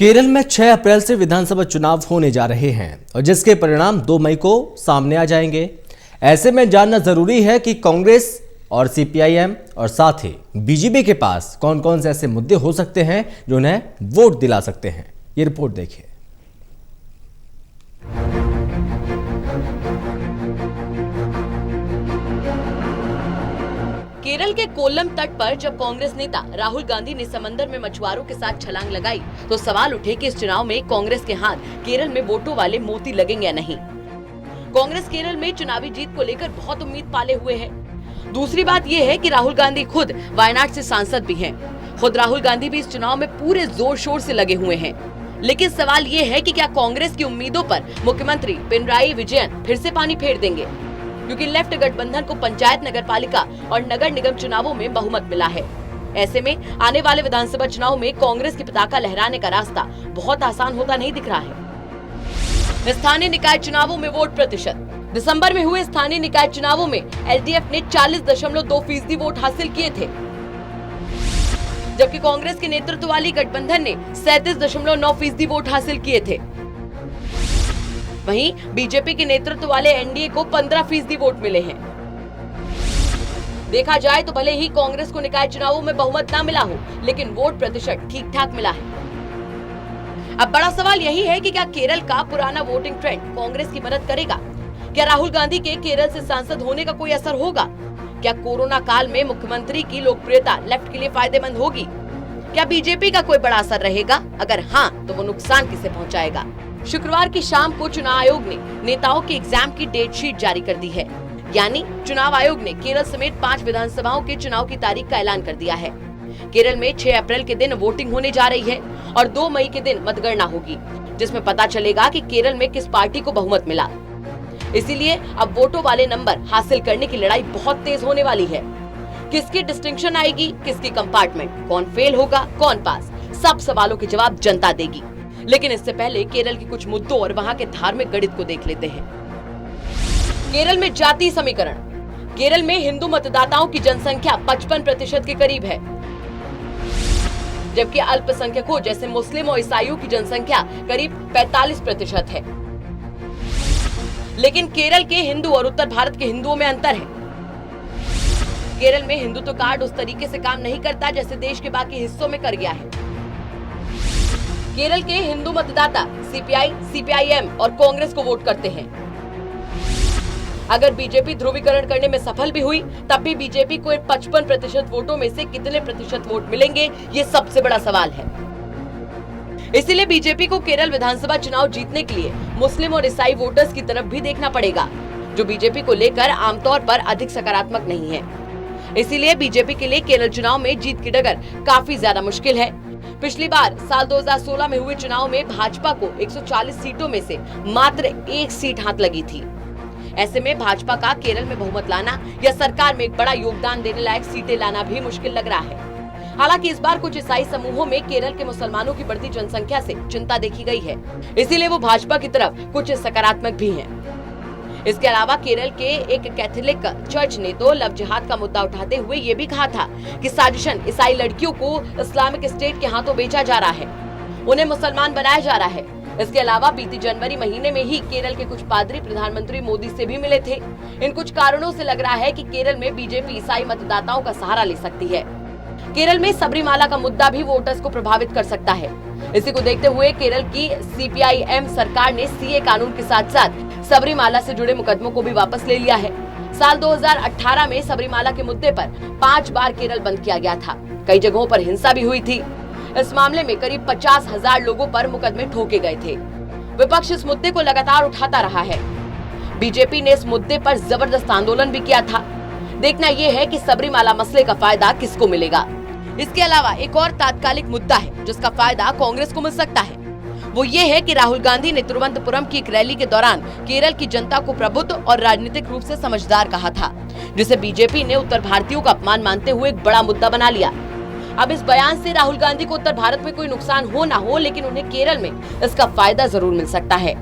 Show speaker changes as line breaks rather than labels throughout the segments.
केरल में 6 अप्रैल से विधानसभा चुनाव होने जा रहे हैं और जिसके परिणाम 2 मई को सामने आ जाएंगे। ऐसे में जानना जरूरी है कि कांग्रेस और सीपीआईएम और साथ ही बीजेपी के पास कौन कौन से ऐसे मुद्दे हो सकते हैं जो उन्हें वोट दिला सकते हैं। ये रिपोर्ट देखिए।
केरल के कोल्लम तट पर जब कांग्रेस नेता राहुल गांधी ने समंदर में मछुआरों के साथ छलांग लगाई तो सवाल उठे कि इस चुनाव में कांग्रेस के हाथ केरल में वोटों वाले मोती लगेंगे या नहीं। कांग्रेस केरल में चुनावी जीत को लेकर बहुत उम्मीद पाले हुए है। दूसरी बात यह है कि राहुल गांधी खुद वायनाड से सांसद भी हैं। खुद राहुल गांधी भी इस चुनाव में पूरे जोर शोर से लगे हुए हैं। लेकिन सवाल ये है कि क्या कांग्रेस की उम्मीदों पर मुख्यमंत्री पिनराई विजयन फिर से पानी फेर देंगे, क्योंकि लेफ्ट गठबंधन को पंचायत, नगरपालिका और नगर निगम चुनावों में बहुमत मिला है। ऐसे में आने वाले विधानसभा चुनाव में कांग्रेस की पताका लहराने का रास्ता बहुत आसान होता नहीं दिख रहा है। स्थानीय निकाय चुनावों में वोट प्रतिशत। दिसंबर में हुए स्थानीय निकाय चुनावों में एलडीएफ ने 40.2% वोट हासिल किए थे, जबकि कांग्रेस के नेतृत्व वाली गठबंधन ने 37.9% वोट हासिल किए थे। वहीं बीजेपी के नेतृत्व वाले एनडीए को 15% वोट मिले हैं। देखा जाए तो भले ही कांग्रेस को निकाय चुनावों में बहुमत ना मिला हो, लेकिन वोट प्रतिशत ठीक ठाक मिला है। अब बड़ा सवाल यही है कि क्या केरल का पुराना वोटिंग ट्रेंड कांग्रेस की मदद करेगा? क्या राहुल गांधी के केरल से सांसद होने का कोई असर होगा? क्या कोरोना काल में मुख्यमंत्री की लोकप्रियता लेफ्ट के लिए फायदेमंद होगी? क्या बीजेपी का कोई बड़ा असर रहेगा? अगर हाँ, तो वो नुकसान किसे पहुंचाएगा? शुक्रवार की शाम को चुनाव आयोग ने नेताओं के एग्जाम की डेट शीट जारी कर दी है। यानी चुनाव आयोग ने केरल समेत 5 विधानसभाओं के चुनाव की तारीख का ऐलान कर दिया है। केरल में 6 अप्रैल के दिन वोटिंग होने जा रही है और 2 मई के दिन मतगणना होगी, जिसमें पता चलेगा कि केरल में किस पार्टी को बहुमत मिला। इसीलिए अब वोटों वाले नंबर हासिल करने की लड़ाई बहुत तेज होने वाली है। किसकी डिस्टिंक्शन आएगी, किसकी कंपार्टमेंट, कौन फेल होगा, कौन पास, सब सवालों के जवाब जनता देगी। लेकिन इससे पहले केरल के कुछ मुद्दों और वहां के धार्मिक गणित को देख लेते हैं। केरल में जाति समीकरण। केरल में हिंदू मतदाताओं की जनसंख्या 55% के करीब है, जबकि अल्पसंख्यकों जैसे मुस्लिम और ईसाइयों की जनसंख्या करीब 45% है। लेकिन केरल के हिंदू और उत्तर भारत के हिंदुओं में अंतर है। केरल में हिंदुत्व कार्ड उस तरीके से काम नहीं करता जैसे देश के बाकी हिस्सों में कर गया है। केरल के हिंदू मतदाता सीपीआई, सीपीआईएम और कांग्रेस को वोट करते हैं। अगर बीजेपी ध्रुवीकरण करने में सफल भी हुई, तब भी बीजेपी को 55% वोटों में से कितने प्रतिशत वोट मिलेंगे, ये सबसे बड़ा सवाल है। इसीलिए बीजेपी को केरल विधानसभा चुनाव जीतने के लिए मुस्लिम और ईसाई वोटर्स की तरफ भी देखना पड़ेगा, जो बीजेपी को लेकर आमतौर पर अधिक सकारात्मक नहीं है। इसीलिए बीजेपी के लिए केरल चुनाव में जीत की डगर काफी ज्यादा मुश्किल है। पिछली बार साल 2016 में हुए चुनाव में भाजपा को 140 सीटों में से मात्र 1 सीट हाथ लगी थी। ऐसे में भाजपा का केरल में बहुमत लाना या सरकार में एक बड़ा योगदान देने लायक सीटें लाना भी मुश्किल लग रहा है। हालांकि इस बार कुछ ईसाई समूहों में केरल के मुसलमानों की बढ़ती जनसंख्या से चिंता देखी गई है, इसीलिए वो भाजपा की तरफ कुछ सकारात्मक भी हैं। इसके अलावा केरल के एक कैथोलिक चर्च ने तो लव जिहाद का मुद्दा उठाते हुए ये भी कहा था कि साजिशन ईसाई लड़कियों को इस्लामिक स्टेट के हाथों बेचा जा रहा है, उन्हें मुसलमान बनाया जा रहा है। इसके अलावा बीती जनवरी महीने में ही केरल के कुछ पादरी प्रधानमंत्री मोदी से भी मिले थे। इन कुछ कारणों से लग रहा है कि केरल में बीजेपी ईसाई मतदाताओं का सहारा ले सकती है। केरल में सबरीमाला का मुद्दा भी वोटर्स को प्रभावित कर सकता है। इसी को देखते हुए केरल की सीपीआईएम सरकार ने सीए कानून के साथ साथ सबरीमाला से जुड़े मुकदमों को भी वापस ले लिया है। साल 2018 में सबरीमाला के मुद्दे पर 5 बार केरल बंद किया गया था। कई जगहों पर हिंसा भी हुई थी। इस मामले में करीब 50,000 लोगों पर मुकदमे ठोके गए थे। विपक्ष इस मुद्दे को लगातार उठाता रहा है। बीजेपी ने इस मुद्दे पर जबरदस्त आंदोलन भी किया था। देखना यह है कि सबरीमाला मसले का फायदा किसको मिलेगा। इसके अलावा एक और तात्कालिक मुद्दा है जिसका फायदा कांग्रेस को मिल सकता है। वो ये है कि राहुल गांधी ने तिरुवनंतपुरम की एक रैली के दौरान केरल की जनता को प्रबुद्ध और राजनीतिक रूप से समझदार कहा था, जिसे बीजेपी ने उत्तर भारतीयों का अपमान मानते हुए एक बड़ा मुद्दा बना लिया। अब इस बयान से राहुल गांधी को उत्तर भारत में कोई नुकसान हो ना हो, लेकिन उन्हें केरल में इसका फायदा जरूर मिल सकता है।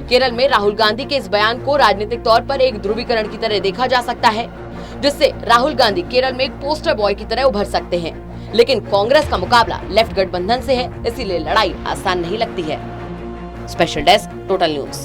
केरल में राहुल गांधी के इस बयान को राजनीतिक तौर पर एक ध्रुवीकरण की तरह देखा जा सकता है, जिससे राहुल गांधी केरल में एक पोस्टर बॉय की तरह उभर सकते हैं। लेकिन कांग्रेस का मुकाबला लेफ्ट गठबंधन से है, इसीलिए लड़ाई आसान नहीं लगती है। Special desk, total news.